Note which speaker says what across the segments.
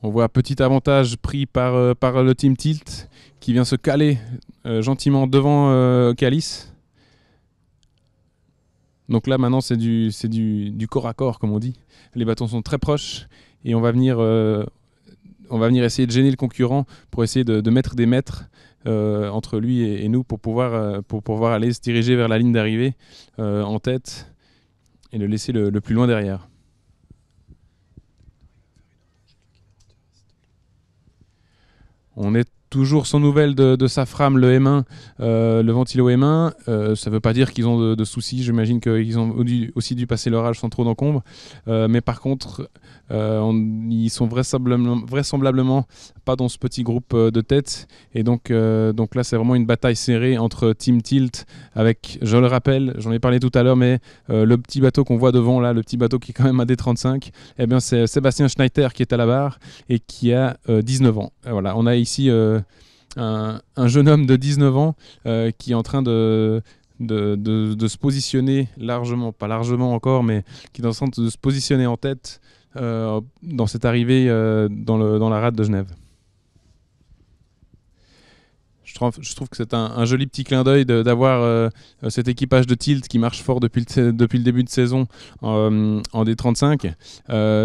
Speaker 1: On voit un petit avantage pris par le Team Tilt qui vient se caler gentiment devant Calice. Donc là maintenant c'est du corps à corps comme on dit. Les bâtons sont très proches et on va venir essayer de gêner le concurrent pour essayer de mettre des mètres entre lui et nous pour pouvoir aller se diriger vers la ligne d'arrivée en tête et le laisser le plus loin derrière. On est toujours sans nouvelles de Safram, le M1, le Ventilo M1. Ça ne veut pas dire qu'ils ont de soucis. J'imagine qu'ils ont aussi dû passer l'orage sans trop d'encombre. Mais par contre, ils sont vraisemblablement pas dans ce petit groupe de tête. Et donc là, c'est vraiment une bataille serrée entre Team Tilt avec, je le rappelle, j'en ai parlé tout à l'heure, mais le petit bateau qu'on voit devant, là, le petit bateau qui est quand même un D35, eh bien, c'est Sébastien Schneider qui est à la barre et qui a 19 ans. Voilà, on a ici un jeune homme de 19 ans qui est en train de se positionner largement, pas largement encore, mais qui est en train de se positionner en tête dans cette arrivée dans la rade de Genève. Je trouve que c'est un joli petit clin d'œil d'avoir cet équipage de Tilt qui marche fort depuis le début de saison en D35.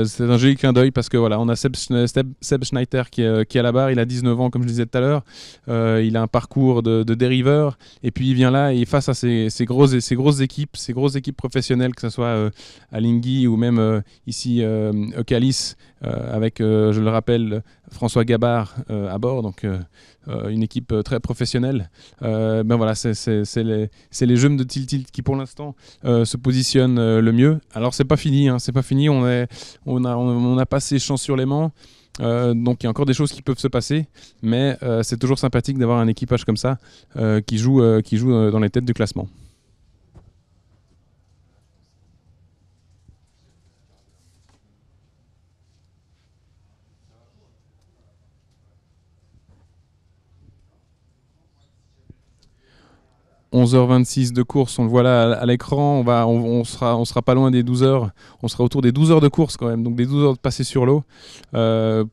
Speaker 1: C'est un joli clin d'œil parce que voilà, on a Seb Schneider qui est à la barre. Il a 19 ans, comme je disais tout à l'heure. Il a un parcours de dériveur. Et puis il vient là et face à ces grosses équipes professionnelles, que ce soit Alinghi ou même ici Calice, avec, je le rappelle, François Gabard à bord. Donc une équipe très professionnelle. Ben voilà, c'est les jeunes de Tilt qui pour l'instant se positionnent le mieux. Alors c'est pas fini, hein, c'est pas fini. On a passé champs sur l'aimant. Donc il y a encore des choses qui peuvent se passer, mais c'est toujours sympathique d'avoir un équipage comme ça qui joue dans les têtes du classement. 11h26 de course, on le voit là à l'écran, on sera pas loin des 12 heures, on sera autour des 12 heures de course quand même, donc des 12 heures de passé sur l'eau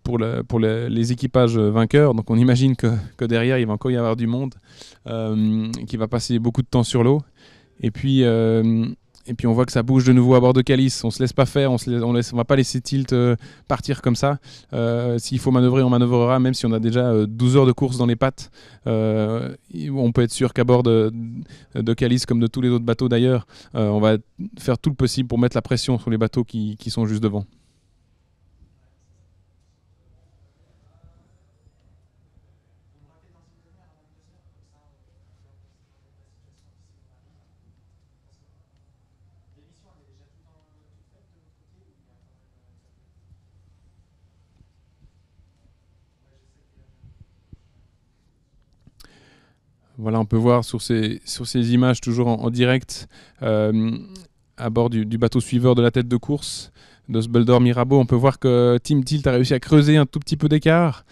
Speaker 1: pour les équipages vainqueurs. Donc on imagine que derrière il va encore y avoir du monde qui va passer beaucoup de temps sur l'eau. Et puis on voit que ça bouge de nouveau à bord de Calice. On se laisse pas faire, on va pas laisser Tilt partir comme ça. S'il faut manœuvrer, on manœuvrera, même si on a déjà 12 heures de course dans les pattes. On peut être sûr qu'à bord de Calice, comme de tous les autres bateaux d'ailleurs, on va faire tout le possible pour mettre la pression sur les bateaux qui sont juste devant. Voilà, on peut voir sur ces images toujours en direct à bord du bateau suiveur de la tête de course de Sbeldor Mirabeau, on peut voir que Team Tilt a réussi à creuser un tout petit peu d'écart.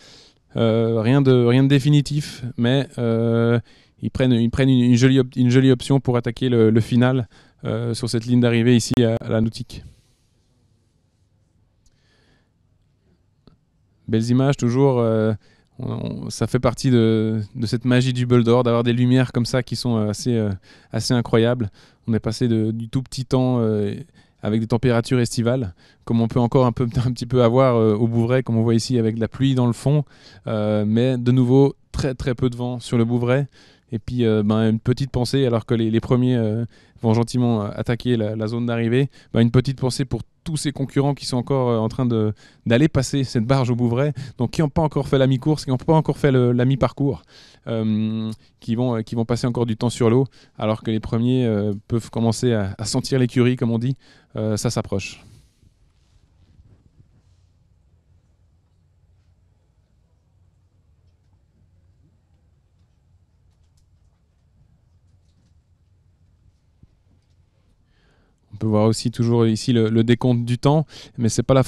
Speaker 1: Rien de définitif, mais ils prennent une jolie option pour attaquer le final sur cette ligne d'arrivée ici à la Nautique. Belles images toujours. Ça fait partie de cette magie du Bol d'Or, d'avoir des lumières comme ça qui sont assez incroyables. On est passé du tout petit temps avec des températures estivales, comme on peut encore un petit peu avoir au Bouvray, comme on voit ici avec de la pluie dans le fond, mais de nouveau très très peu de vent sur le Bouvray. Et puis une petite pensée, alors que les premiers vont gentiment attaquer la zone d'arrivée, une petite pensée pour tous ces concurrents qui sont encore en train d'aller passer cette barge au Bouvray, donc qui n'ont pas encore fait la mi-course, qui n'ont pas encore fait la mi-parcours, qui vont passer encore du temps sur l'eau, alors que les premiers peuvent commencer à sentir l'écurie, comme on dit. Ça s'approche. On peut voir aussi toujours ici le décompte du temps, mais c'est pas la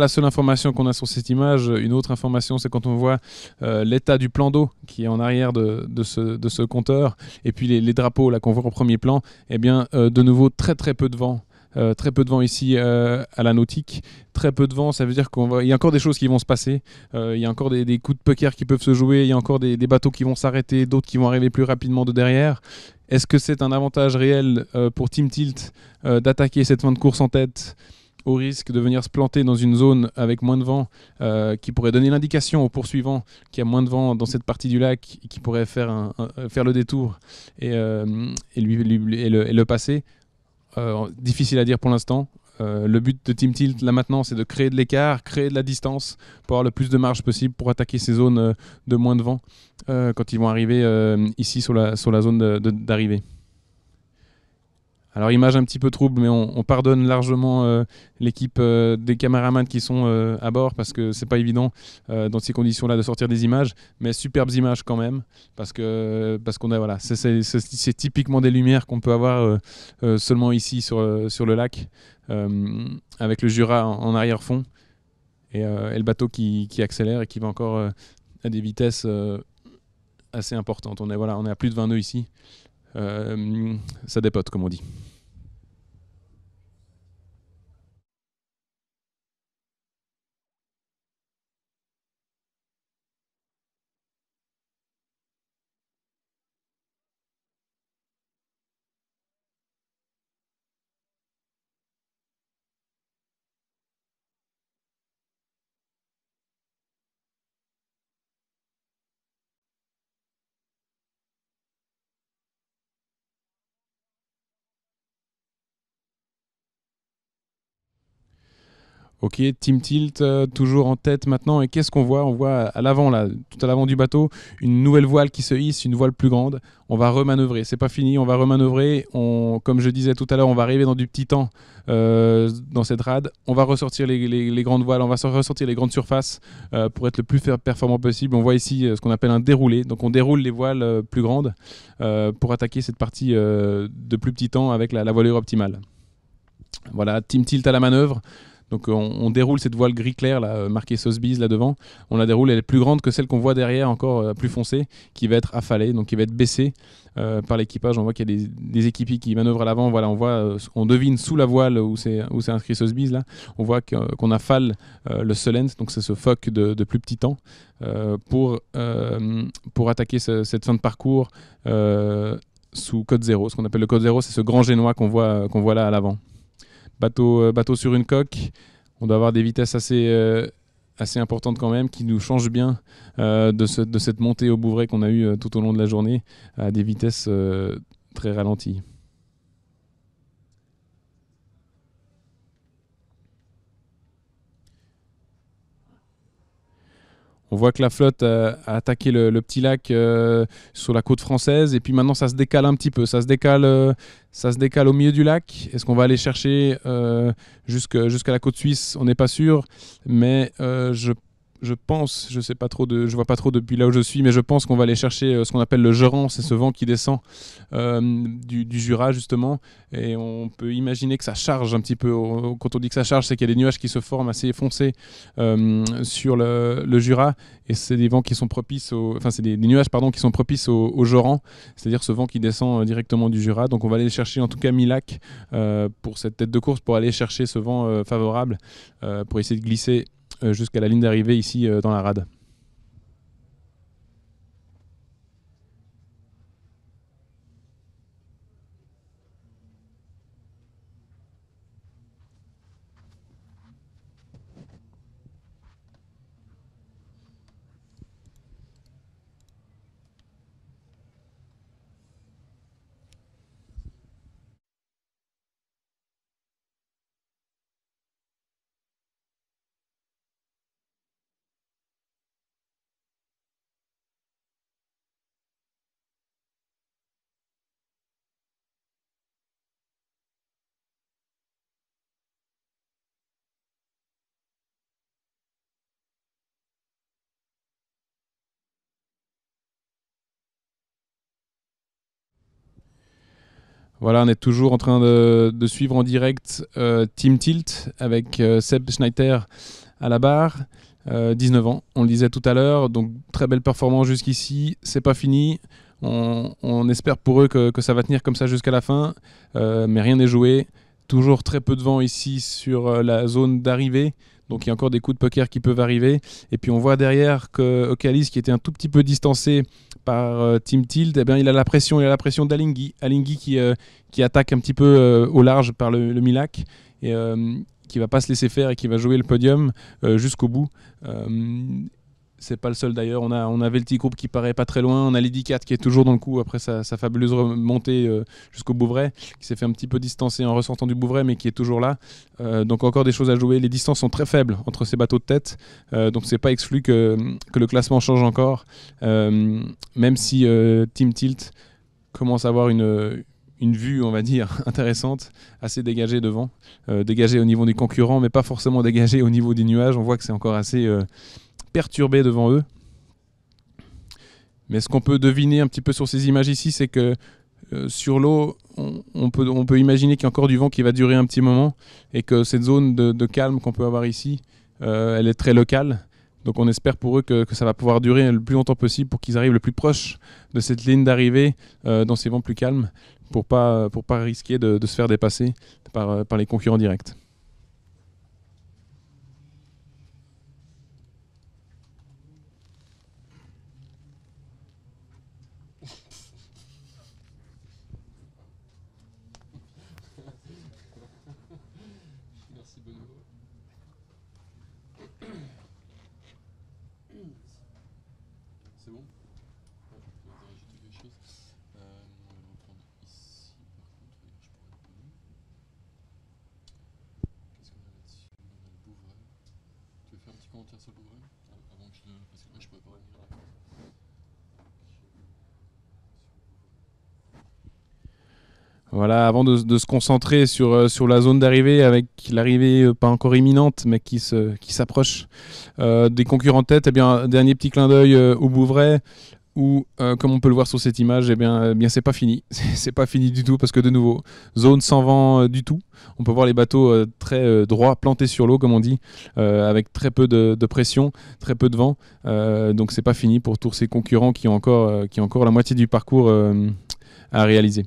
Speaker 1: seule information qu'on a sur cette image. Une autre information, c'est quand on voit l'état du plan d'eau qui est en arrière de ce compteur, et puis les drapeaux là qu'on voit au premier plan. Eh bien, de nouveau très très peu de vent. très peu de vent ici à la nautique. Très peu de vent, ça veut dire qu'il y a encore des choses qui vont se passer. Il y a encore des coups de poker qui peuvent se jouer. Il y a encore des bateaux qui vont s'arrêter, d'autres qui vont arriver plus rapidement de derrière. Est-ce que c'est un avantage réel pour Team Tilt d'attaquer cette fin de course en tête au risque de venir se planter dans une zone avec moins de vent qui pourrait donner l'indication aux poursuivants qu'il y a moins de vent dans cette partie du lac et qui pourrait faire le détour et le passer? Difficile à dire pour l'instant. Le but de Team Tilt là maintenant, c'est de créer de l'écart, créer de la distance pour avoir le plus de marge possible pour attaquer ces zones de moins de vent quand ils vont arriver ici sur la zone d'arrivée. Alors image un petit peu trouble, mais on pardonne largement l'équipe des caméramans qui sont à bord parce que c'est pas évident dans ces conditions-là de sortir des images, mais superbes images quand même parce qu'on a voilà, c'est typiquement des lumières qu'on peut avoir seulement ici sur le lac avec le Jura en arrière-fond et le bateau qui accélère et qui va encore à des vitesses assez importantes. On est à plus de 20 nœuds ici. Ça dépote comme on dit. Ok, Team Tilt, toujours en tête maintenant. Et qu'est-ce qu'on voit? On voit à l'avant, là, tout à l'avant du bateau, une nouvelle voile qui se hisse, une voile plus grande. On va remanœuvrer. C'est pas fini, on va remanœuvrer. Comme je disais tout à l'heure, on va arriver dans du petit temps dans cette rade. On va ressortir les grandes voiles, on va ressortir les grandes surfaces pour être le plus performant possible. On voit ici ce qu'on appelle un déroulé. Donc on déroule les voiles plus grandes pour attaquer cette partie de plus petit temps avec la voilure optimale. Voilà, Team Tilt à la manœuvre. Donc on déroule cette voile gris clair là, marquée Sotheby's là devant. On la déroule, elle est plus grande que celle qu'on voit derrière, encore plus foncée, qui va être affalée, donc qui va être baissée par l'équipage. On voit qu'il y a des équipiers qui manœuvrent à l'avant. Voilà, on devine sous la voile où c'est inscrit Sotheby's là. On voit qu'on affale le Solent, donc c'est ce phoque de plus petit temps, pour attaquer cette fin de parcours sous code 0. Ce qu'on appelle le code 0, c'est ce grand génois qu'on voit là à l'avant. Bateau sur une coque, on doit avoir des vitesses assez importantes quand même, qui nous changent bien de cette montée au Bouvray qu'on a eue tout au long de la journée, à des vitesses très ralenties. On voit que la flotte a attaqué le petit lac sur la côte française et puis maintenant ça se décale un petit peu. Ça se décale au milieu du lac. Est-ce qu'on va aller chercher jusqu'à la côte suisse? On n'est pas sûr, mais je pense, je vois pas trop depuis là où je suis, mais je pense qu'on va aller chercher ce qu'on appelle le Geran, c'est ce vent qui descend du Jura justement, et on peut imaginer que ça charge un petit peu. Quand on dit que ça charge, c'est qu'il y a des nuages qui se forment assez foncés sur le Jura, et c'est des vents qui sont propices, c'est des nuages pardon qui sont propices au Joran, c'est-à-dire ce vent qui descend directement du Jura. Donc on va aller chercher en tout cas mi-lac pour cette tête de course, pour aller chercher ce vent favorable, pour essayer de glisser jusqu'à la ligne d'arrivée ici dans la rade. Voilà, on est toujours en train de suivre en direct Team Tilt avec Seb Schneider à la barre. 19 ans, on le disait tout à l'heure, donc très belle performance jusqu'ici. C'est pas fini. On espère pour eux que ça va tenir comme ça jusqu'à la fin, mais rien n'est joué. toujours très peu de vent ici sur la zone d'arrivée. Donc il y a encore des coups de poker qui peuvent arriver. Et puis on voit derrière que Ocalis, qui était un tout petit peu distancé par Team Tilt, eh bien, il a la pression d'Alinghi. Alinghi qui attaque un petit peu au large par le Milac et qui va pas se laisser faire et qui va jouer le podium jusqu'au bout. C'est pas le seul d'ailleurs, on a Velti Group qui paraît pas très loin, on a Lady Cat qui est toujours dans le coup après sa fabuleuse remontée jusqu'au Bouvray, qui s'est fait un petit peu distancer en ressortant du Bouvray mais qui est toujours là. Donc encore des choses à jouer, les distances sont très faibles entre ces bateaux de tête, donc c'est pas exclu que le classement change encore, même si Team Tilt commence à avoir une vue, on va dire, intéressante, assez dégagée devant, dégagée au niveau des concurrents mais pas forcément dégagée au niveau des nuages, on voit que c'est encore assez perturbé devant eux. Mais ce qu'on peut deviner un petit peu sur ces images ici, c'est que sur l'eau, on peut imaginer qu'il y a encore du vent qui va durer un petit moment et que cette zone de calme qu'on peut avoir ici, elle est très locale. Donc on espère pour eux que ça va pouvoir durer le plus longtemps possible pour qu'ils arrivent le plus proche de cette ligne d'arrivée dans ces vents plus calmes pour pas risquer de se faire dépasser par les concurrents directs.
Speaker 2: Merci Benoît. C'est bon? Ouais, je peux rajouter quelque chose. On va le reprendre ici par contre. Je pourrais le donner. Qu'est-ce qu'on a là-dessus? On a le Bouvray. Tu veux faire un petit commentaire sur le Bouvray avant que je le. Parce que moi je pourrais pas revenir là.
Speaker 1: Voilà, avant de se concentrer sur la zone d'arrivée, avec l'arrivée pas encore imminente, mais qui s'approche des concurrents de tête, eh bien, dernier petit clin d'œil au Bouvray, où, comme on peut le voir sur cette image, eh bien c'est pas fini. C'est pas fini du tout, parce que de nouveau, zone sans vent du tout. On peut voir les bateaux très droits, plantés sur l'eau, comme on dit, avec très peu de pression, très peu de vent. Donc c'est pas fini pour tous ces concurrents qui ont encore la moitié du parcours à réaliser.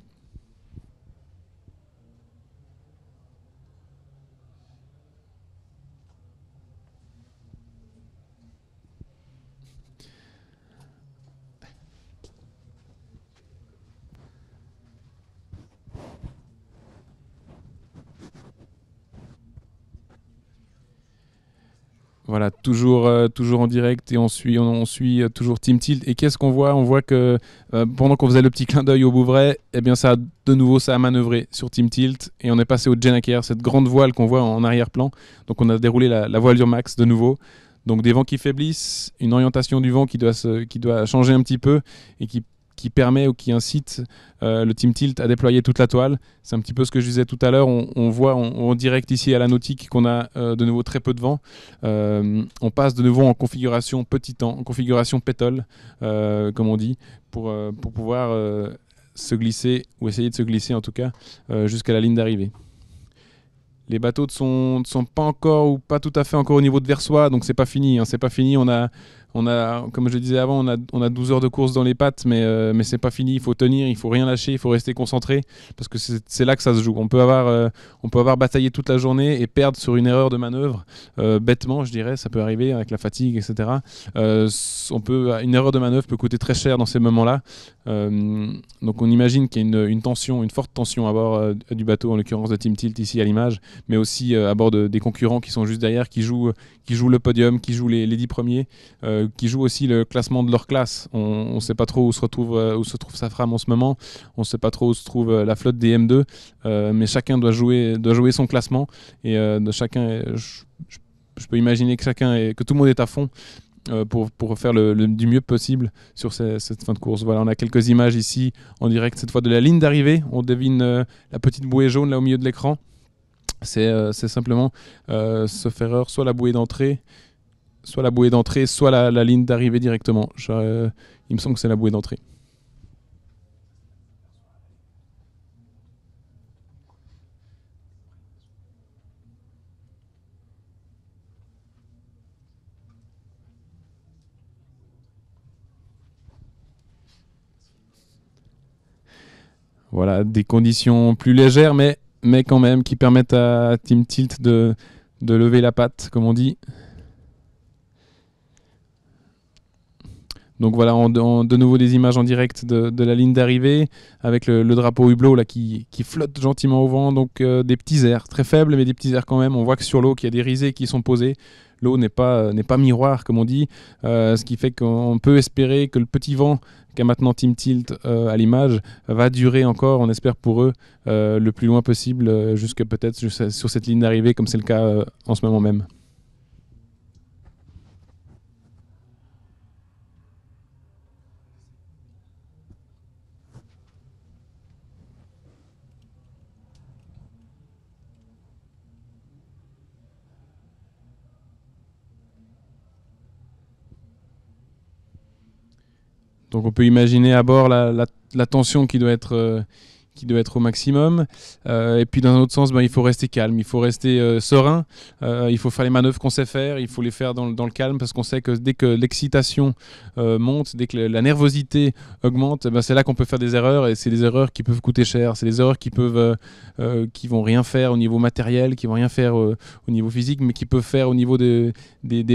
Speaker 1: Voilà, toujours en direct et on suit toujours Team Tilt. Et qu'est-ce qu'on voit? On voit que pendant qu'on faisait le petit clin d'œil au Bouvray, eh bien ça a manœuvré sur Team Tilt et on est passé au Genaker, cette grande voile qu'on voit en arrière-plan. Donc on a déroulé la voilure max de nouveau. Donc des vents qui faiblissent, une orientation du vent qui doit changer un petit peu et qui permet ou qui incite le Team Tilt à déployer toute la toile. C'est un petit peu ce que je disais tout à l'heure. On voit en direct ici à la nautique qu'on a de nouveau très peu de vent. On passe de nouveau en configuration petit temps, en configuration pétole, comme on dit, pour pouvoir se glisser, ou essayer de se glisser en tout cas, jusqu'à la ligne d'arrivée. Les bateaux ne sont pas encore ou pas tout à fait encore au niveau de Versoix, donc c'est pas fini. C'est pas fini. On a, comme je le disais avant, on a 12 heures de course dans les pattes, mais c'est pas fini. Il faut tenir, il faut rien lâcher, il faut rester concentré, parce que c'est là que ça se joue. On peut avoir bataillé toute la journée et perdre sur une erreur de manœuvre, bêtement, je dirais. Ça peut arriver avec la fatigue, etc. Une erreur de manœuvre peut coûter très cher dans ces moments-là. Donc on imagine qu'il y a une tension, une forte tension à bord du bateau, en l'occurrence de Team Tilt ici à l'image, mais aussi à bord des concurrents qui sont juste derrière, qui jouent le podium, qui jouent les 10 premiers, qui jouent aussi le classement de leur classe. On ne sait pas trop où se trouve Safram en ce moment, on ne sait pas trop où se trouve la flotte des M2, mais chacun doit jouer son classement, et je peux imaginer que tout le monde est à fond pour faire du mieux possible sur cette fin de course. Voilà, on a quelques images ici en direct, cette fois de la ligne d'arrivée. On devine la petite bouée jaune là au milieu de l'écran. C'est simplement, sauf erreur, soit la bouée d'entrée, soit la ligne d'arrivée directement. Il me semble que c'est la bouée d'entrée. Voilà, des conditions plus légères, mais mais quand même qui permettent à Team Tilt de lever la patte, comme on dit. Donc voilà, de nouveau des images en direct de la ligne d'arrivée, avec le drapeau hublot là, qui flotte gentiment au vent. Donc des petits airs, très faibles, mais des petits airs quand même. On voit que sur l'eau, qu'il y a des risées qui sont posées. L'eau n'est pas miroir, comme on dit, ce qui fait qu'on peut espérer que le petit vent qu'a maintenant Team Tilt à l'image va durer encore, on espère pour eux, le plus loin possible, jusque peut-être sur cette ligne d'arrivée, comme c'est le cas en ce moment même. Donc on peut imaginer à bord la tension qui doit être au maximum. Et puis dans un autre sens, il faut rester calme, il faut rester serein, il faut faire les manœuvres qu'on sait faire, il faut les faire dans le calme parce qu'on sait que dès que l'excitation monte, dès que la nervosité augmente, c'est là qu'on peut faire des erreurs et c'est des erreurs qui peuvent coûter cher, c'est des erreurs qui vont rien faire au niveau matériel, qui vont rien faire au niveau physique, mais qui peuvent faire au niveau des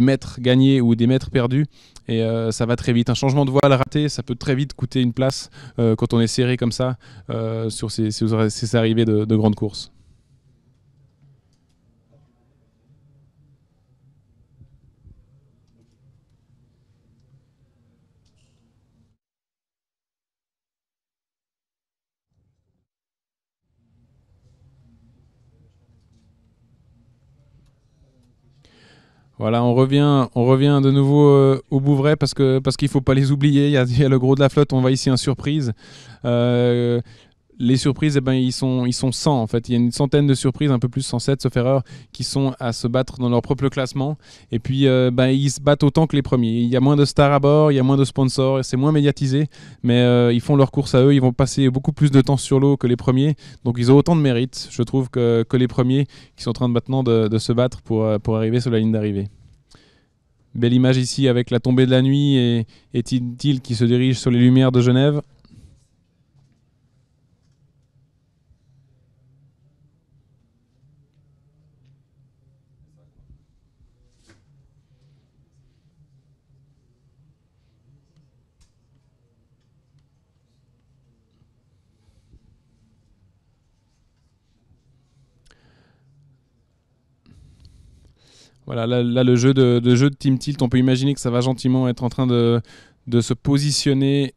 Speaker 1: mètres gagnés ou des mètres perdus. Et ça va très vite. Un changement de voile raté, ça peut très vite coûter une place quand on est serré comme ça sur ces arrivées de grandes courses. Voilà, on revient de nouveau au Bouvray parce qu'il ne faut pas les oublier. Il y a le gros de la flotte, on va ici en surprise. Euh, les surprises, ils sont 100 en fait. Il y a une centaine de surprises, un peu plus 107 sauf erreur, qui sont à se battre dans leur propre classement. Et puis ils se battent autant que les premiers. Il y a moins de stars à bord, il y a moins de sponsors, c'est moins médiatisé, mais ils font leur course à eux. Ils vont passer beaucoup plus de temps sur l'eau que les premiers. Donc ils ont autant de mérite, je trouve, que les premiers qui sont en train maintenant de se battre pour arriver sur la ligne d'arrivée. Belle image ici avec la tombée de la nuit et Tintil qui se dirige sur les lumières de Genève. Voilà, là, le jeu de Team Tilt, on peut imaginer que ça va gentiment être en train de se positionner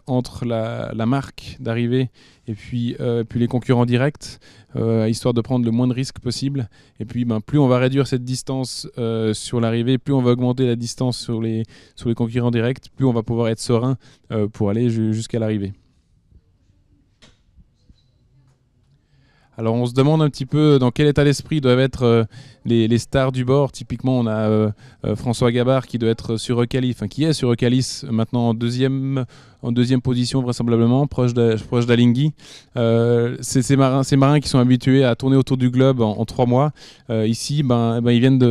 Speaker 1: entre la marque d'arrivée et puis les concurrents directs, histoire de prendre le moins de risques possible. Et puis plus on va réduire cette distance sur l'arrivée, plus on va augmenter la distance sur les concurrents directs, plus on va pouvoir être serein pour aller jusqu'à l'arrivée. Alors on se demande un petit peu dans quel état d'esprit doivent être les stars du bord. Typiquement, on a François Gabard qui doit être sur Eucalis, enfin qui est sur Eucalis maintenant en deuxième position vraisemblablement, proche d'Alinghi. C'est ces marins qui sont habitués à tourner autour du globe en 3 mois. Ici, ils viennent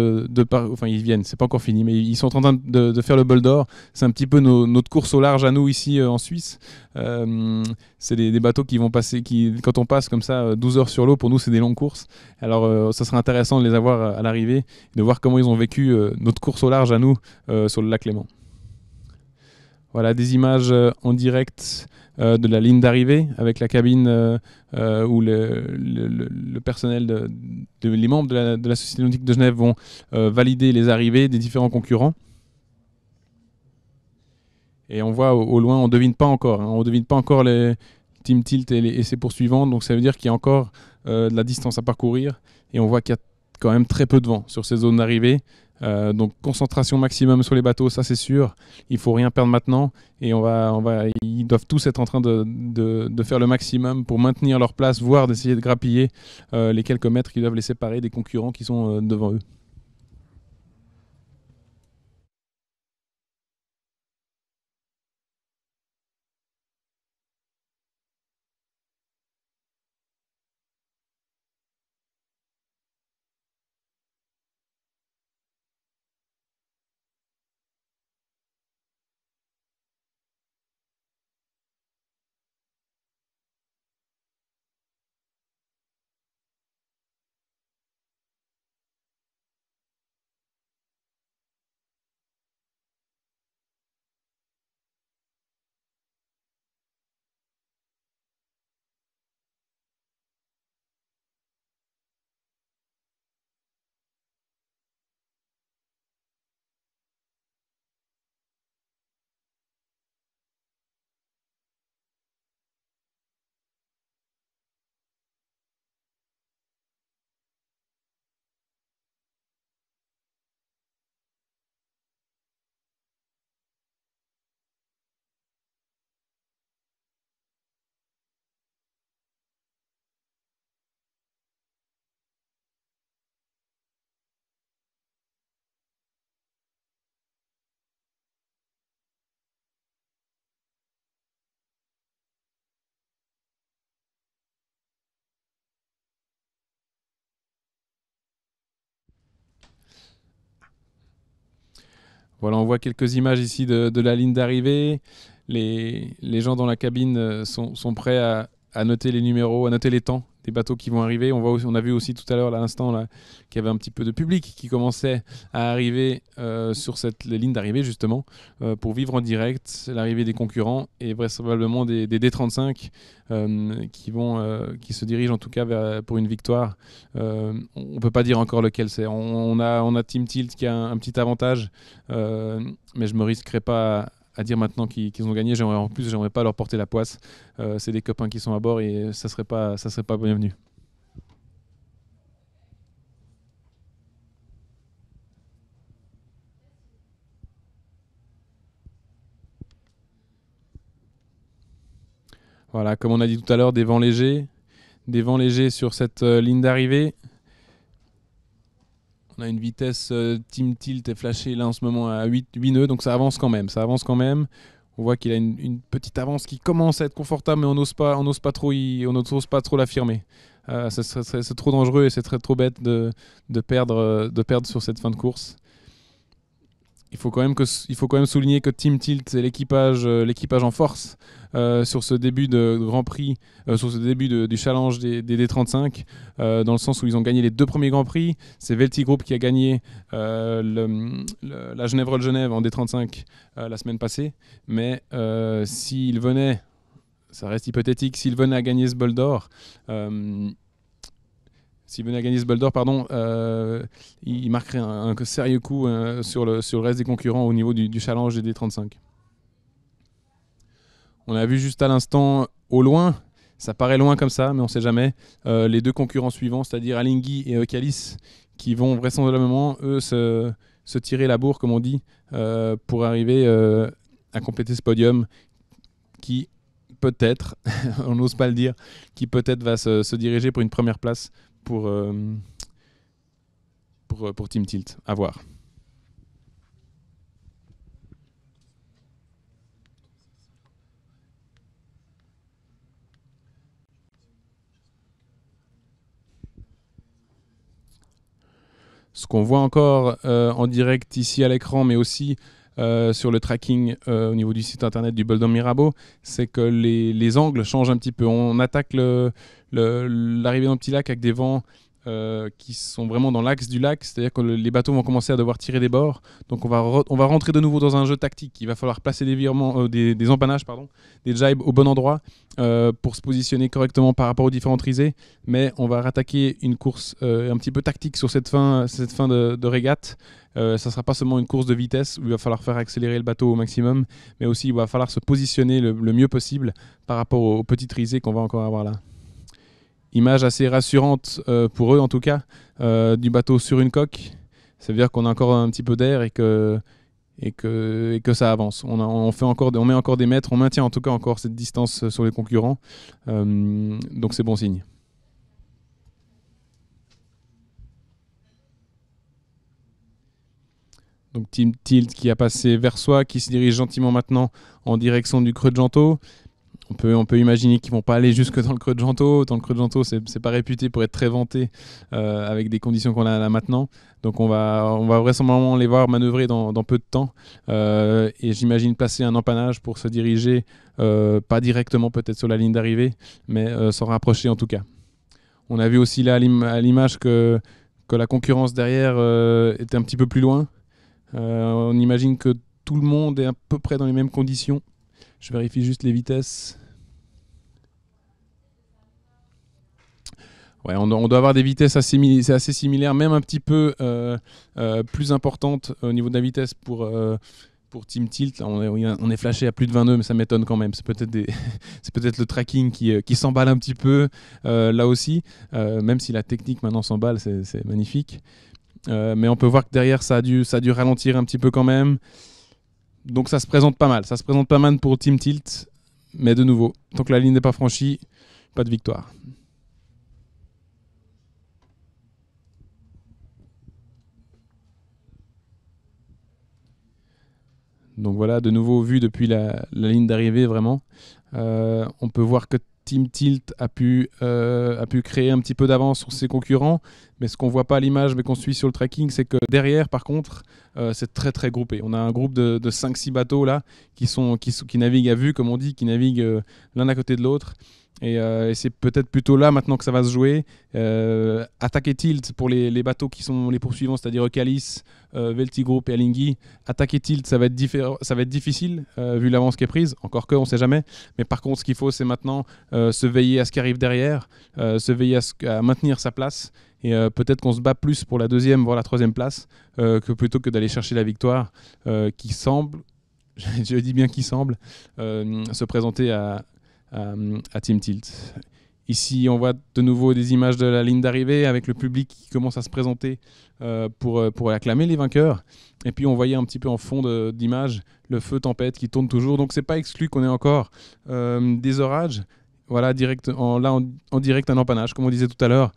Speaker 1: enfin ils viennent, c'est pas encore fini, mais ils sont en train de faire le bol d'or. C'est un petit peu notre course au large à nous ici en Suisse. C'est des bateaux qui vont passer, quand on passe comme ça 12 heures sur l'eau, pour nous c'est des longues courses. Alors ça serait intéressant de les avoir à l'arrivée, de voir comment ils ont vécu notre course au large à nous sur le lac Léman. Voilà des images en direct de la ligne d'arrivée avec la cabine où le personnel, les membres de la Société nautique de Genève vont valider les arrivées des différents concurrents. Et on voit au loin, on ne devine pas encore. On ne devine pas encore les Team Tilt et ses poursuivants. Donc ça veut dire qu'il y a encore de la distance à parcourir. Et on voit qu'il y a quand même très peu de vent sur ces zones d'arrivée. Donc concentration maximum sur les bateaux, ça c'est sûr. Il ne faut rien perdre maintenant. Et ils doivent tous être en train de faire le maximum pour maintenir leur place, voire d'essayer de grappiller les quelques mètres qui doivent les séparer des concurrents qui sont devant eux. Voilà, on voit quelques images ici de la ligne d'arrivée. Les gens dans la cabine sont prêts à noter les numéros, à noter les temps des bateaux qui vont arriver. On a vu aussi tout à l'heure, à l'instant, là, qu'il y avait un petit peu de public qui commençait à arriver sur cette ligne d'arrivée, justement, pour vivre en direct l'arrivée des concurrents et vraisemblablement des D35 qui se dirigent en tout cas pour une victoire. On ne peut pas dire encore lequel c'est. On a Team Tilt qui a un petit avantage, mais je ne me risquerai pas à dire maintenant qu'ils ont gagné. En plus, j'aimerais pas leur porter la poisse. C'est des copains qui sont à bord et ça serait pas bienvenu. Voilà, comme on a dit tout à l'heure, des vents légers sur cette ligne d'arrivée. On a une vitesse Team Tilt est flashée là en ce moment à 8 nœuds, donc ça avance quand même. On voit qu'il a une petite avance qui commence à être confortable, mais on n'ose pas trop l'affirmer. C'est trop dangereux et c'est trop bête de perdre sur cette fin de course. Il faut quand même souligner que Team Tilt c'est l'équipage en force sur ce début de Grand Prix, sur ce début du challenge des D35, dans le sens où ils ont gagné les 2 premiers Grands Prix. C'est Velti Group qui a gagné la Genève en D35 la semaine passée. Mais s'il venait, ça reste hypothétique, s'il venait à gagner ce bol d'or, il marquerait un sérieux coup sur le reste des concurrents au niveau du challenge des D35. On a vu juste à l'instant, au loin, ça paraît loin comme ça, mais on ne sait jamais, les 2 concurrents suivants, c'est-à-dire Alinghi et Eucalis, qui vont vraisemblablement, eux, se tirer la bourre, comme on dit, pour arriver à compléter ce podium qui, peut-être, on n'ose pas le dire, qui peut-être va se diriger pour une première place pour Team Tilt. À voir. Ce qu'on voit encore en direct ici à l'écran, mais aussi sur le tracking au niveau du site internet du Boldon Mirabeau, c'est que les angles changent un petit peu. On attaque l'arrivée dans le petit lac avec des vents qui sont vraiment dans l'axe du lac, c'est-à-dire que les bateaux vont commencer à devoir tirer des bords. Donc on va rentrer de nouveau dans un jeu tactique. Il va falloir placer des virements, des empannages, des jibes au bon endroit pour se positionner correctement par rapport aux différentes risées. Mais on va rattaquer une course un petit peu tactique sur cette fin de régate. Ça ne sera pas seulement une course de vitesse où il va falloir faire accélérer le bateau au maximum, mais aussi il va falloir se positionner le mieux possible par rapport aux petites risées qu'on va encore avoir là. Image assez rassurante pour eux en tout cas, du bateau sur une coque. Ça veut dire qu'on a encore un petit peu d'air et que ça avance. On met encore des mètres, on maintient en tout cas encore cette distance sur les concurrents. Donc c'est bon signe. Donc Team Tilt qui a passé vers soi, qui se dirige gentiment maintenant en direction du creux de Gentot. On peut imaginer qu'ils ne vont pas aller jusque dans le creux de Gentot. Dans le creux de Gentot, c'est pas réputé pour être très vanté avec des conditions qu'on a là maintenant. Donc on va vraisemblablement les voir manœuvrer dans peu de temps. Et j'imagine placer un empannage pour se diriger, pas directement peut-être sur la ligne d'arrivée, mais s'en rapprocher en tout cas. On a vu aussi là à l'image que la concurrence derrière était un petit peu plus loin. On imagine que tout le monde est à peu près dans les mêmes conditions. Je vérifie juste les vitesses. Ouais, on doit avoir des vitesses assez similaires, même un petit peu plus importantes au niveau de la vitesse pour Team Tilt. Là, on est flashé à plus de 20 nœuds, mais ça m'étonne quand même. C'est peut-être le tracking qui s'emballe un petit peu là aussi, même si la technique maintenant s'emballe, c'est magnifique. Mais on peut voir que derrière, ça a dû ralentir un petit peu quand même. Donc ça se présente pas mal. Ça se présente pas mal pour Team Tilt. Mais de nouveau, tant que la ligne n'est pas franchie, pas de victoire. Donc voilà, de nouveau vu depuis la ligne d'arrivée vraiment. On peut voir que Team Tilt a pu créer un petit peu d'avance sur ses concurrents, Mais ce qu'on voit pas à l'image, mais qu'on suit sur le tracking, c'est que derrière, par contre, c'est très très groupé. On a un groupe de 5-6 bateaux là qui naviguent à vue, comme on dit, qui naviguent l'un à côté de l'autre. Et c'est peut-être plutôt là maintenant que ça va se jouer. Attaque et tilt pour les bateaux qui sont les poursuivants, c'est-à-dire Eucalypse, Veltigroup et Alinghi. Attaque et tilt, ça va être, ça va être difficile vu l'avance qui est prise. Encore que, on ne sait jamais. Mais par contre, ce qu'il faut, c'est maintenant se veiller à ce qui arrive derrière, se veiller à maintenir sa place. Et peut-être qu'on se bat plus pour la deuxième, voire la troisième place, que plutôt que d'aller chercher la victoire qui semble, je dis bien qui semble, se présenter à Team Tilt. Ici, on voit de nouveau des images de la ligne d'arrivée avec le public qui commence à se présenter pour acclamer les vainqueurs. Et puis, on voyait un petit peu en fond d'image le feu tempête qui tourne toujours. Donc, c'est pas exclu qu'on ait encore des orages. Voilà, en direct un empannage, comme on disait tout à l'heure.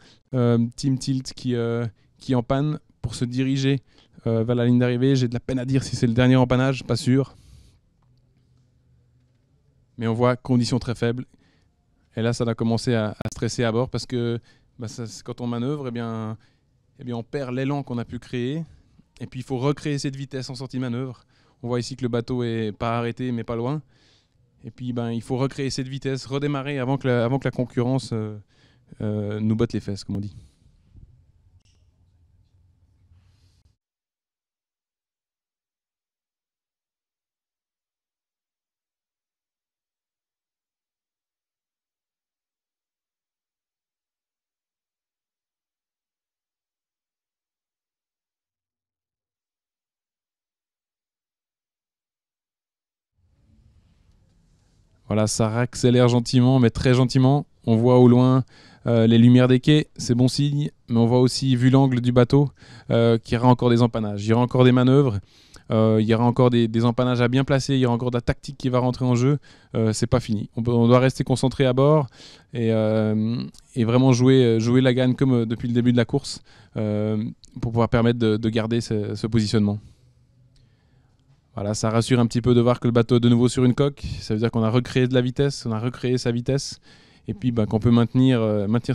Speaker 1: Team Tilt qui empanne pour se diriger vers la ligne d'arrivée. J'ai de la peine à dire si c'est le dernier empannage, pas sûr. Mais on voit conditions très faibles. Et là, ça a commencé à stresser à bord parce que quand on manœuvre, eh bien, on perd l'élan qu'on a pu créer. Et puis, il faut recréer cette vitesse en sortie de manœuvre. On voit ici que le bateau est pas arrêté, mais pas loin. Et puis, il faut recréer cette vitesse, redémarrer avant que la concurrence nous botte les fesses, comme on dit. Voilà, ça accélère gentiment, mais très gentiment. On voit au loin les lumières des quais, c'est bon signe. Mais on voit aussi, vu l'angle du bateau, qu'il y aura encore des empannages. Il y aura encore des manœuvres. Il y aura encore des empannages à bien placer. Il y aura encore de la tactique qui va rentrer en jeu. C'est pas fini. On doit rester concentré à bord et vraiment jouer la gagne comme depuis le début de la course pour pouvoir permettre de garder ce positionnement. Voilà, ça rassure un petit peu de voir que le bateau est de nouveau sur une coque. Ça veut dire qu'on a recréé de la vitesse, on a recréé sa vitesse, et puis qu'on peut maintenir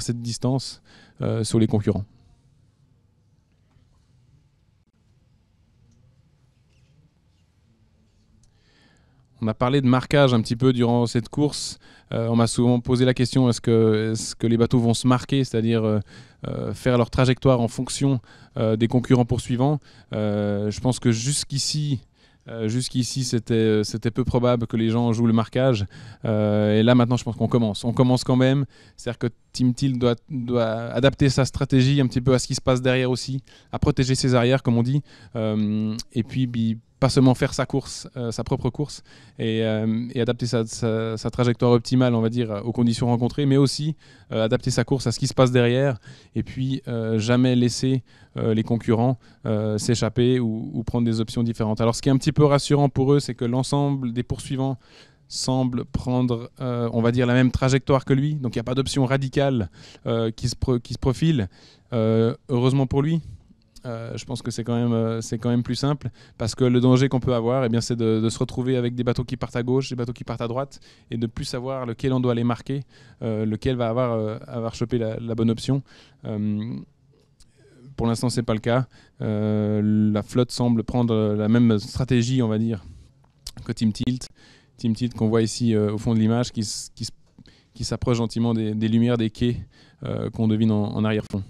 Speaker 1: cette distance sur les concurrents. On a parlé de marquage un petit peu durant cette course. On m'a souvent posé la question est-ce que les bateaux vont se marquer, c'est-à-dire faire leur trajectoire en fonction des concurrents poursuivants. Je pense que jusqu'ici, c'était peu probable que les gens jouent le marquage. Et là, maintenant, je pense qu'on commence. On commence quand même. C'est-à-dire que Team Tilt doit adapter sa stratégie un petit peu à ce qui se passe derrière aussi, à protéger ses arrières, comme on dit. Et puis, pas seulement faire sa course, sa propre course, et adapter sa trajectoire optimale, on va dire, aux conditions rencontrées, mais aussi adapter sa course à ce qui se passe derrière, et puis jamais laisser les concurrents s'échapper ou prendre des options différentes. Alors ce qui est un petit peu rassurant pour eux, c'est que l'ensemble des poursuivants semble prendre, on va dire, la même trajectoire que lui, donc il n'y a pas d'option radicale qui se profile, heureusement pour lui. Je pense que c'est quand même plus simple parce que le danger qu'on peut avoir, c'est de se retrouver avec des bateaux qui partent à gauche, des bateaux qui partent à droite et de plus savoir lequel on doit aller marquer, lequel va avoir chopé la bonne option. Pour l'instant, c'est pas le cas. La flotte semble prendre la même stratégie, on va dire, que Team Tilt. Team Tilt qu'on voit ici au fond de l'image qui s'approche gentiment des lumières des quais qu'on devine en arrière-fond.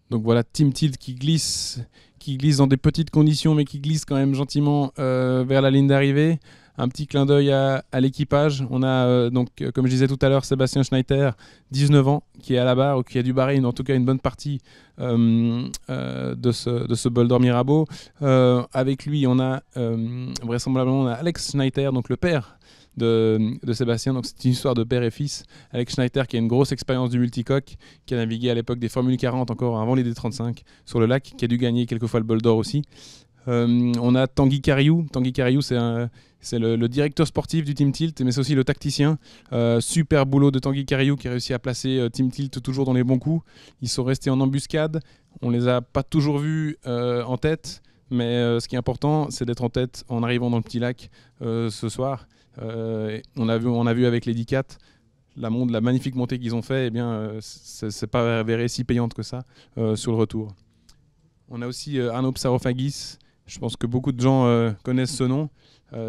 Speaker 1: Donc voilà, Team Tilt qui glisse dans des petites conditions, mais qui glisse quand même gentiment vers la ligne d'arrivée. Un petit clin d'œil à l'équipage. On a comme je disais tout à l'heure, Sébastien Schneider, 19 ans, qui est à la barre, ou qui a dû barrer en tout cas une bonne partie de ce Bol d'Or Mirabeau. Avec lui, on a vraisemblablement Alex Schneider, donc le père de Sébastien. Donc c'est une histoire de père et fils. Alex Schneider qui a une grosse expérience du multicoque, qui a navigué à l'époque des Formule 40 encore avant les D35 sur le lac, qui a dû gagner quelques fois le Bol d'Or aussi. On a Tanguy Cariou. Tanguy Cariou, c'est le directeur sportif du Team Tilt, mais c'est aussi le tacticien. Super boulot de Tanguy Cariou qui a réussi à placer Team Tilt toujours dans les bons coups. Ils sont restés en embuscade. On les a pas toujours vus en tête, mais ce qui est important, c'est d'être en tête en arrivant dans le petit lac ce soir. On a vu avec les Dicat la magnifique montée qu'ils ont fait. Eh bien, c'est pas avéré si payante que ça sur le retour. On a aussi Arnaud Psarophagis. Je pense que beaucoup de gens connaissent ce nom.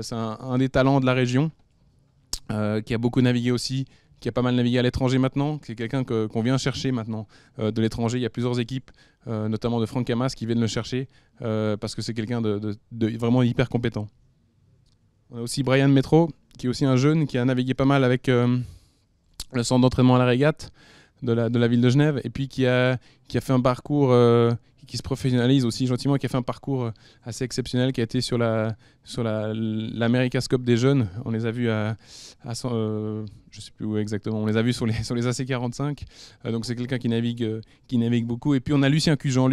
Speaker 1: C'est un des talents de la région, qui a beaucoup navigué aussi, qui a pas mal navigué à l'étranger maintenant. C'est quelqu'un qu'on vient chercher maintenant de l'étranger. Il y a plusieurs équipes, notamment de Franck Camas, qui viennent le chercher parce que c'est quelqu'un de vraiment hyper compétent. On a aussi Brian Metro, qui est aussi un jeune qui a navigué pas mal avec le centre d'entraînement à la régate de la ville de Genève, et puis qui a fait un parcours qui se professionnalise aussi gentiment, qui a fait un parcours assez exceptionnel, qui a été sur l'America's Cup des jeunes. On les a vus je sais plus où exactement, on les a vus sur les AC45. Donc c'est quelqu'un qui navigue beaucoup. Et puis on a Lucien Cujean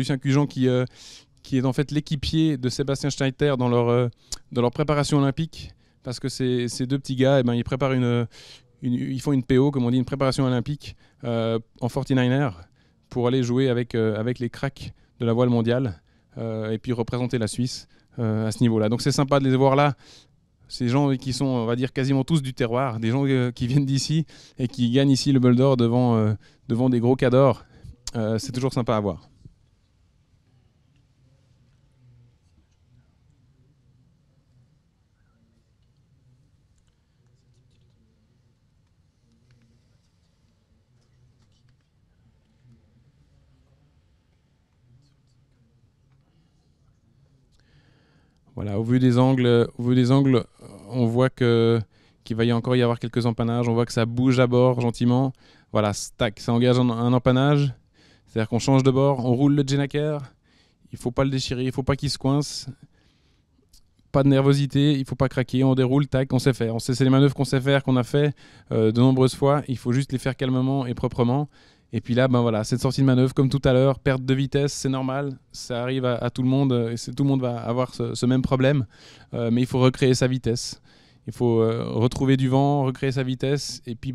Speaker 1: qui est en fait l'équipier de Sébastien Schneider dans leur préparation olympique, parce que ces deux petits gars, ils préparent ils font une PO, comme on dit, une préparation olympique en 49er pour aller jouer avec les cracks de la voile mondiale et puis représenter la Suisse à ce niveau-là. Donc c'est sympa de les voir là. Ces gens qui sont, on va dire, quasiment tous du terroir, des gens qui viennent d'ici et qui gagnent ici le Bol d'Or devant des gros cadors. C'est toujours sympa à voir. Voilà, au vu des angles, on voit qu'il va encore y avoir quelques empannages. On voit que ça bouge à bord gentiment. Voilà, tac, ça engage un empannage. C'est-à-dire qu'on change de bord, on roule le Jenaker. Il faut pas le déchirer, il faut pas qu'il se coince. Pas de nervosité, il faut pas craquer. On déroule, tac, on sait faire. C'est les manœuvres qu'on sait faire, qu'on a fait de nombreuses fois. Il faut juste les faire calmement et proprement. Et puis là, voilà, cette sortie de manœuvre, comme tout à l'heure, perte de vitesse, c'est normal, ça arrive à tout le monde, et tout le monde va avoir ce même problème, mais il faut recréer sa vitesse. Il faut retrouver du vent, recréer sa vitesse, et puis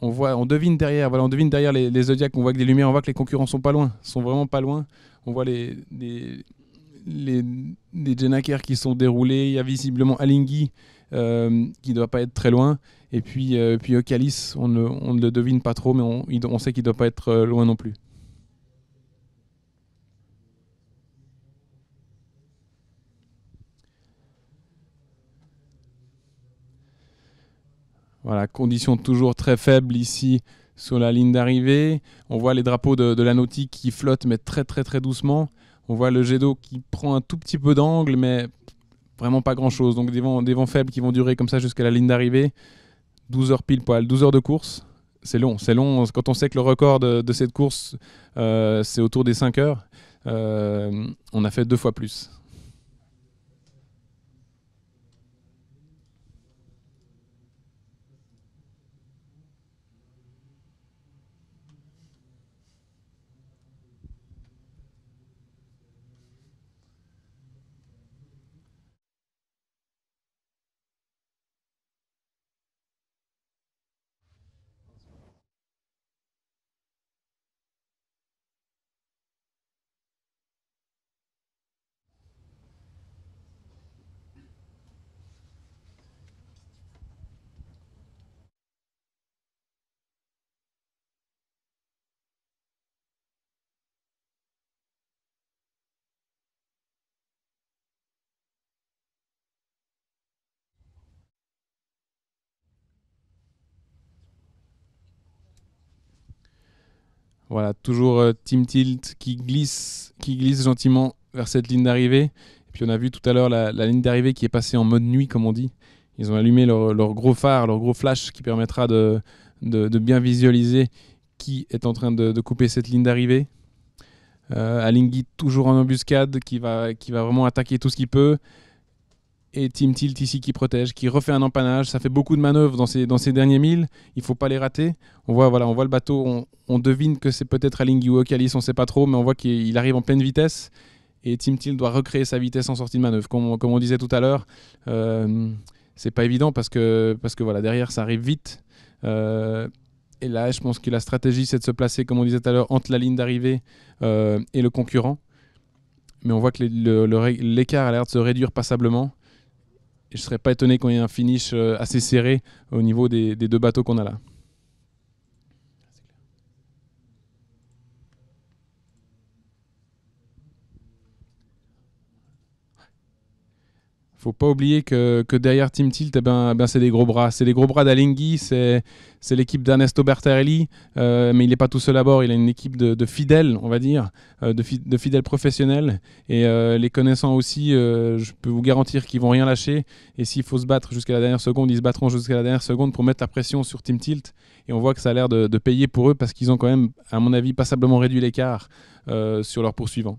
Speaker 1: on devine derrière, voilà, on devine derrière les Zodiacs, on voit que des lumières, on voit que les concurrents sont pas loin, sont vraiment pas loin. On voit des Jenaker qui sont déroulés, il y a visiblement Alinghi qui ne doit pas être très loin. Et puis Ocalis, on ne le devine pas trop, mais on sait qu'il ne doit pas être loin non plus. Voilà, conditions toujours très faibles ici sur la ligne d'arrivée. On voit les drapeaux de la nautique qui flottent, mais très très très doucement. On voit le jet d'eau qui prend un tout petit peu d'angle, mais vraiment pas grand-chose. Donc des vents faibles qui vont durer comme ça jusqu'à la ligne d'arrivée. 12 heures pile poil, 12 heures de course. C'est long. Quand on sait que le record de cette course, c'est autour des 5 heures, on a fait 2 fois plus. Voilà, toujours Team Tilt qui glisse gentiment vers cette ligne d'arrivée. Et puis on a vu tout à l'heure la ligne d'arrivée qui est passée en mode nuit, comme on dit. Ils ont allumé leur gros phare, leur gros flash qui permettra de bien visualiser qui est en train de couper cette ligne d'arrivée. Alinghi toujours en embuscade, qui va vraiment attaquer tout ce qu'il peut. Et Team Tilt ici qui protège, qui refait un empannage. Ça fait beaucoup de manœuvres dans ces derniers milles. Il ne faut pas les rater. On voit le bateau. On devine que c'est peut-être Alinghi ou Ocalis, on ne sait pas trop, mais on voit qu'il arrive en pleine vitesse. Et Team Tilt doit recréer sa vitesse en sortie de manœuvre. Comme on disait tout à l'heure, c'est pas évident parce que voilà, derrière, ça arrive vite. Et là, je pense que la stratégie, c'est de se placer, comme on disait tout à l'heure, entre la ligne d'arrivée et le concurrent. Mais on voit que l'écart a l'air de se réduire passablement. Et je ne serais pas étonné qu'on ait un finish assez serré au niveau des deux bateaux qu'on a là. Faut pas oublier que derrière Team Tilt, c'est des gros bras. C'est les gros bras d'Alinghi, c'est l'équipe d'Ernesto Bertarelli, mais il n'est pas tout seul à bord. Il a une équipe de fidèles, on va dire, de fidèles professionnels. Et les connaissant aussi, je peux vous garantir qu'ils vont rien lâcher. Et s'il faut se battre jusqu'à la dernière seconde, ils se battront jusqu'à la dernière seconde pour mettre la pression sur Team Tilt. Et on voit que ça a l'air de payer pour eux parce qu'ils ont quand même, à mon avis, passablement réduit l'écart sur leurs poursuivants.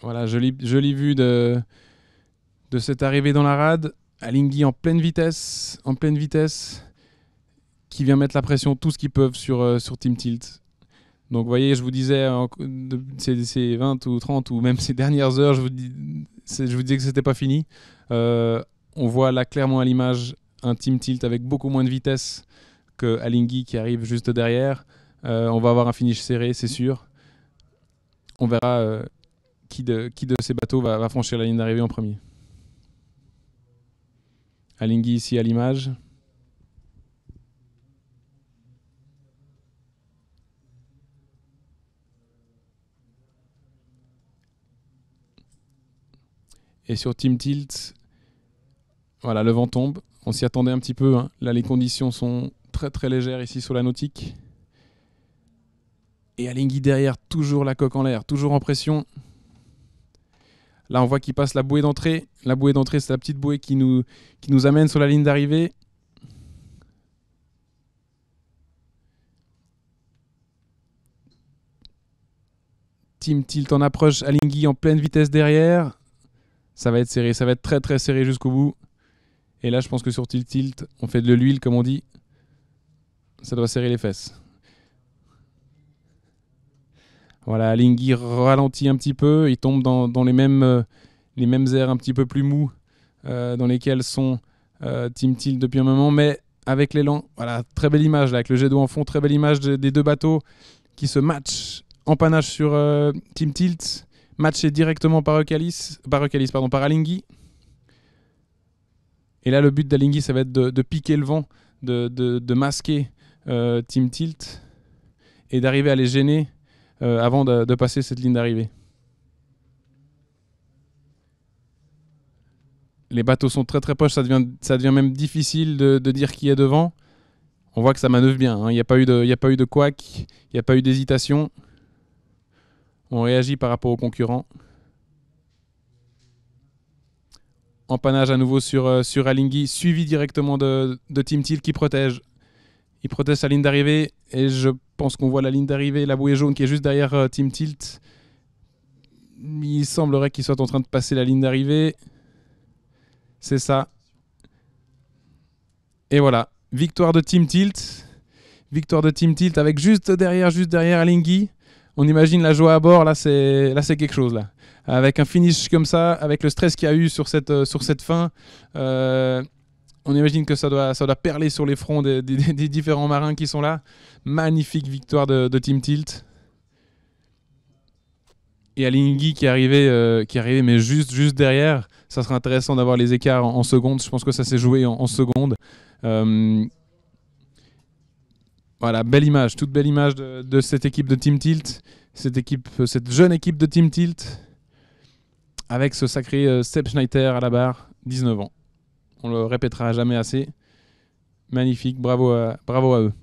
Speaker 1: Voilà, jolie vue de cette arrivée dans la rade. Alinghi en pleine vitesse, qui vient mettre la pression tout ce qu'ils peuvent sur Team Tilt. Donc vous voyez, je vous disais, ces 20 ou 30 ou même ces dernières heures, je vous disais que c'était pas fini. On voit là clairement à l'image un Team Tilt avec beaucoup moins de vitesse que Alinghi qui arrive juste derrière. On va avoir un finish serré, c'est sûr. On verra qui de ces bateaux va franchir la ligne d'arrivée en premier. Alinghi ici à l'image. Et sur Team Tilt, voilà, le vent tombe. On s'y attendait un petit peu. Hein. Là, les conditions sont très très légères ici sur la nautique. Et Alinghi derrière, toujours la coque en l'air, toujours en pression. Là, on voit qu'il passe la bouée d'entrée. La bouée d'entrée, c'est la petite bouée qui nous amène sur la ligne d'arrivée. Team Tilt en approche, Alinghi en pleine vitesse derrière. Ça va être serré, ça va être très très serré jusqu'au bout. Et là, je pense que sur Tilt, on fait de l'huile, comme on dit. Ça doit serrer les fesses. Voilà, Alinghi ralentit un petit peu. Il tombe dans les mêmes airs un petit peu plus mous dans lesquels sont Team Tilt depuis un moment. Mais avec l'élan, voilà, très belle image là, avec le jet d'eau en fond. Très belle image des deux bateaux qui se matchent en panache sur Team Tilt. Matché directement par Alinghi. Et là, le but d'Alinghi, ça va être de piquer le vent, de masquer Team Tilt et d'arriver à les gêner avant de passer cette ligne d'arrivée. Les bateaux sont très très proches, ça devient même difficile de dire qui est devant. On voit que ça manœuvre bien, hein. Il n'y a pas eu de couac, il n'y a pas eu d'hésitation. On réagit par rapport aux concurrents. Empannage à nouveau sur Alinghi, suivi directement de Team Tilt qui protège. Il protège sa ligne d'arrivée et je pense qu'on voit la ligne d'arrivée, la bouée jaune qui est juste derrière Team Tilt. Il semblerait qu'il soit en train de passer la ligne d'arrivée. C'est ça. Et voilà, victoire de Team Tilt. Victoire de Team Tilt avec juste derrière Alinghi. On imagine la joie à bord, là c'est quelque chose là. Avec un finish comme ça, avec le stress qu'il y a eu sur cette fin, on imagine que ça doit perler sur les fronts des différents marins qui sont là. Magnifique victoire de Team Tilt. et Alinghi qui arrivait mais juste derrière. Ça sera intéressant d'avoir les écarts en seconde. Je pense que ça s'est joué en seconde. Voilà, belle image, toute belle image de cette équipe de Team Tilt, cette jeune équipe de Team Tilt, avec ce sacré Sepp Schneider à la barre, 19 ans. On le répétera jamais assez. Magnifique, bravo à eux.